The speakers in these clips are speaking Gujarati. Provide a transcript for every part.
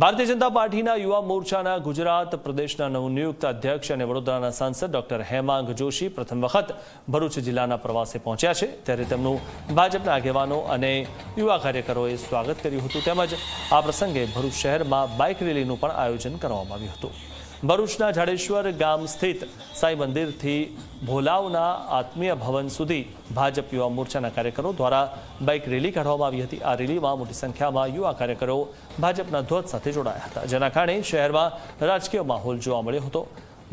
ભારતીય જનતા પાર્ટીના યુવા મોરચાના ગુજરાત પ્રદેશના નવનિયુક્ત અધ્યક્ષ અને વડોદરાના સાંસદ ડોક્ટર હેમાંગ જોશી પ્રથમ વખત ભરૂચ જિલ્લાના પ્રવાસે પહોંચ્યા છે, ત્યારે તેમનું ભાજપના આગેવાનો અને યુવા કાર્યકરોએ સ્વાગત કર્યું હતું। તેમજ આ પ્રસંગે ભરૂચ શહેરમાં બાઇક રેલીનું પણ આયોજન કરવામાં આવ્યું હતું। ભરૂચના જાડેશ્વર ગામ સ્થિત સાંઈ મંદિરથી ભોલાવના આત્મીય ભવન સુધી ભાજપ યુવા મોરચાના કાર્યકરો દ્વારા બાઇક રેલી કાઢવામાં આવી હતી। આ રેલીમાં મોટી સંખ્યામાં યુવા કાર્યકરો ભાજપના ધ્વજ સાથે જોડાયા હતા, જેના કારણે શહેરમાં રાજકીય માહોલ જોવા મળ્યો હતો।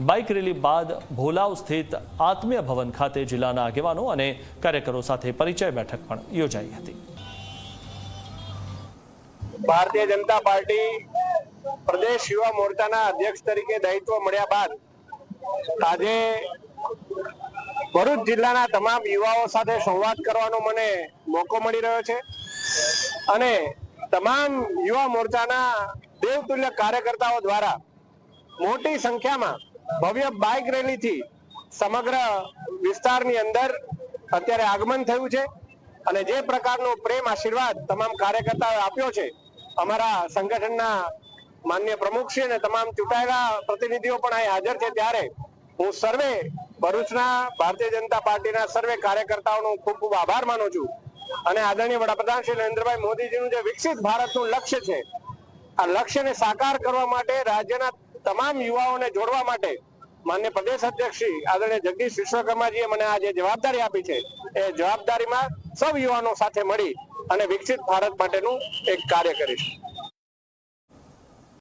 બાઇક રેલી બાદ ભોલાવ સ્થિત આત્મીય ભવન ખાતે જિલ્લાના આગેવાનો અને કાર્યકરો સાથે પરિચય બેઠક પણ યોજાઈ હતી। ભારતીય જનતા પાર્ટી પ્રદેશ યુવા મોરચાના અધ્યક્ષ તરીકે દાયિત્વ મળ્યા બાદ આજે ભરૂચ જિલ્લાના તમામ યુવાઓ સાથે સંવાદ કરવાનો મને મોકો મળી રહ્યો છે અને તમામ યુવા મોરચાના દેવતુલ્ય કાર્યકર્તાઓ દ્વારા મોટી સંખ્યામાં ભવ્ય બાઇક રેલીથી સમગ્ર વિસ્તારની અંદર અત્યારે આગમન થયું છે અને જે પ્રકારનો પ્રેમ આશીર્વાદ તમામ કાર્યકર્તાઓએ આપ્યો છે, અમારા સંગઠનના માન્ય પ્રમુખશ્રી અને તમામ ચૂંટાયેલા પ્રતિનિધિઓ પણ અહીં હાજર છે, ત્યારે હું સર્વે ભરૂચના ભારતીય જનતા પાર્ટીના સર્વે કાર્યકર્તાઓનો ખૂબ ખૂબ આભાર માનું છું અને આદરણીય વડાપ્રધાન શ્રી નરેન્દ્રભાઈ મોદીજીનું જે વિકસિત ભારતનું લક્ષ્ય છે, આ લક્ષ્યને સાકાર કરવા માટે રાજ્યના તમામ યુવાઓને જોડવા માટે માન્ય પ્રદેશ અધ્યક્ષ શ્રી આદરણીય જગદીશ વિશ્વકર્માજીએ મને આ જે જવાબદારી આપી છે, એ જવાબદારીમાં સૌ યુવાનો સાથે મળી અને વિકસિત ભારત માટેનું એક કાર્ય કરીશ।